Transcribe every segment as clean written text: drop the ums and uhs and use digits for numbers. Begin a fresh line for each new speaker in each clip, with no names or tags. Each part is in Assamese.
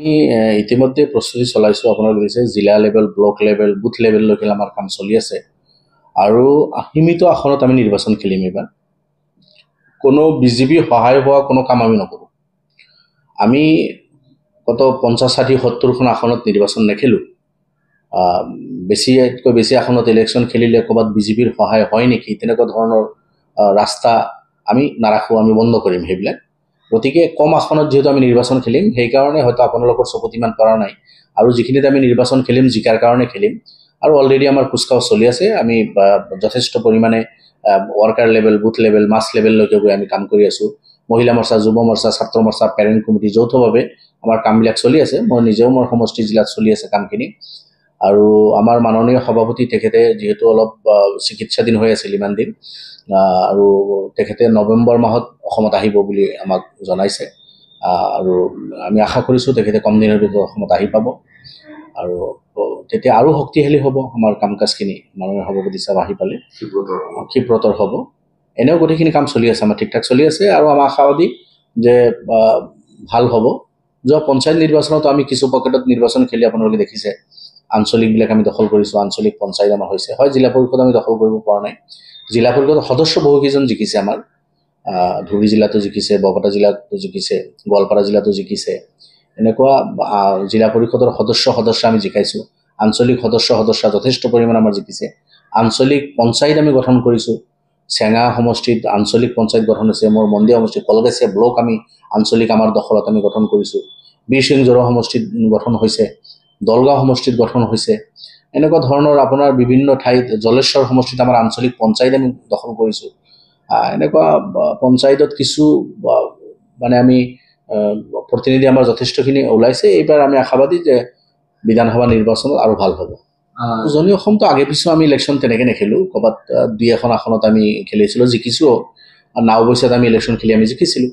আমি ইতিমধ্যে প্ৰস্তুতি চলাইছোঁ। আপোনালোকে দেখিছে জিলা লেভেল, ব্লক লেভেল, বুথ লেভেললৈকে আমাৰ কাম চলি আছে আৰু সীমিত আসনত আমি নিৰ্বাচন খেলিম। এইবাৰ কোনো বিজেপিৰ সহায় হোৱা কোনো কাম আমি নকৰোঁ। আমি কত 50, 60, 70খন আসনত নিৰ্বাচন নেখেলোঁ। বেছিতকৈ বেছি আসনত ইলেকশ্যন খেলিলে ক'ৰবাত বিজেপিৰ সহায় হয় নেকি তেনেকুৱা ধৰণৰ ৰাস্তা আমি নাৰাখোঁ, আমি বন্ধ কৰিম সেইবিলাক। গতিকে কম আসনত যেহেতু আমি নিৰ্বাচন খেলিম, সেইকাৰণে হয়তো আপোনালোকৰ চকুত ইমান পৰা নাই। আৰু যিখিনিত আমি নিৰ্বাচন খেলিম জিকাৰ কাৰণে খেলিম। আৰু অলৰেডি আমাৰ কুচকাৱাজ চলি আছে। আমি যথেষ্ট পৰিমাণে ৱৰ্কাৰ লেভেল, বুথ লেভেল, মাছ লেভেললৈকে গৈ আমি কাম কৰি আছোঁ। মহিলা মৰ্চা, যুৱ মৰ্চা, ছাত্ৰ মৰ্চা, পেৰেণ্ট কমিটি যৌথভাৱে আমাৰ কামবিলাক চলি আছে। মই নিজেও মোৰ সমষ্টি জিলাত চলি আছে কামখিনি। আৰু আমাৰ মাননীয় সভাপতি তেখেতে যিহেতু অলপ চিকিৎসাধীন হৈ আছিল ইমান দিন, আৰু তেখেতে নৱেম্বৰ মাহত অসমত আহিব বুলি আমাক জনাইছে। আৰু আমি আশা কৰিছোঁ তেখেতে কম দিনৰ ভিতৰত অসমত আহি পাব আৰু তেতিয়া আৰু শক্তিশালী হ'ব আমাৰ কাম কাজখিনি। মাননীয় সভাপতি চাহেব আহি পালে ক্ষীপ্ৰতৰ হ'ব। এনেও গোটেইখিনি কাম চলি আছে, আমাৰ ঠিক ঠাক চলি আছে আৰু আমাৰ আশাবাদী যে ভাল হ'ব। যোৱা পঞ্চায়ত নিৰ্বাচনত আমি কিছু পকেটত নিৰ্বাচন খেলি আপোনালোকে দেখিছে আঞ্চলিকবিলাক আমি দখল কৰিছোঁ। আঞ্চলিক পঞ্চায়ত আমাৰ হৈছে, হয় জিলা পৰিষদ আমি দখল কৰিব পৰা নাই। জিলা পৰিষদৰ সদস্য বহুকেইজন জিকিছে আমাৰ। ধুবুৰী জিলাতো জিকিছে, বৰপেটা জিলাতো জিকিছে, গোৱালপাৰা জিলাতো জিকিছে। এনেকুৱা জিলা পৰিষদৰ সদস্য আমি জিকাইছোঁ। আঞ্চলিক সদস্য যথেষ্ট পৰিমাণে আমাৰ জিকিছে। আঞ্চলিক পঞ্চায়ত আমি গঠন কৰিছোঁ। চেঙা সমষ্টিত আঞ্চলিক পঞ্চায়ত গঠন হৈছে। মোৰ মন্দিৰ সমষ্টিত কলগেছিয়া ব্লক আমি আঞ্চলিক আমাৰ দখলত আমি গঠন কৰিছোঁ। বীৰসিং জৰা সমষ্টিত গঠন হৈছে, দলগাঁও সমষ্টিত গঠন হৈছে। এনেকুৱা ধৰণৰ আপোনাৰ বিভিন্ন ঠাইত জলেশ্বৰ সমষ্টিত আমাৰ আঞ্চলিক পঞ্চায়ত আমি দখল কৰিছোঁ। এনেকুৱা পঞ্চায়তত কিছু মানে আমি প্ৰতিনিধি আমাৰ যথেষ্টখিনি ওলাইছে। এইবাৰ আমি আশাবাদী যে বিধানসভা নিৰ্বাচনত আৰু ভাল হ'ব। উজনি অসমতো আগে পিছৰ আমি ইলেকশ্যন তেনেকৈ নেখেলোঁ। ক'ৰবাত 2-এখন আসনত আমি খেলিছিলোঁ, জিকিছোঁ। নাওবৈচাত আমি ইলেকশ্যন খেলি আমি জিকিছিলোঁ।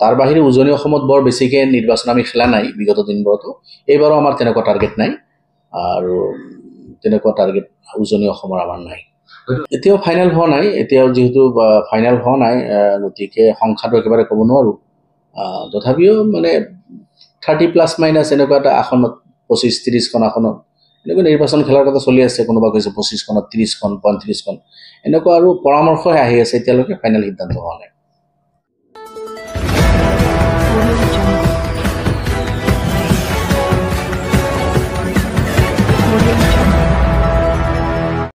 তাৰ বাহিৰে উজনি অসমত বৰ বেছিকৈ নিৰ্বাচন আমি খেলা নাই বিগত দিনবোৰতো। এইবাৰো আমাৰ তেনেকুৱা টাৰ্গেট নাই আৰু তেনেকুৱা টাৰ্গেট উজনি অসমৰ আমাৰ নাই। এতিয়াও ফাইনেল হোৱা নাই। এতিয়াও যিহেতু ফাইনেল হোৱা নাই, গতিকে সংখ্যাটো একেবাৰে ক'ব নোৱাৰোঁ। তথাপিও মানে 30± এনেকুৱা এটা আসনত 25-30খন আসনত এনেকুৱা নিৰ্বাচন খেলাৰ কথা চলি আছে। কোনোবা কৈছে 25খনত, 30খন, 35খন এনেকুৱা আৰু পৰামৰ্শহে আহি আছে। এতিয়ালৈকে ফাইনেল সিদ্ধান্ত হোৱা নাই।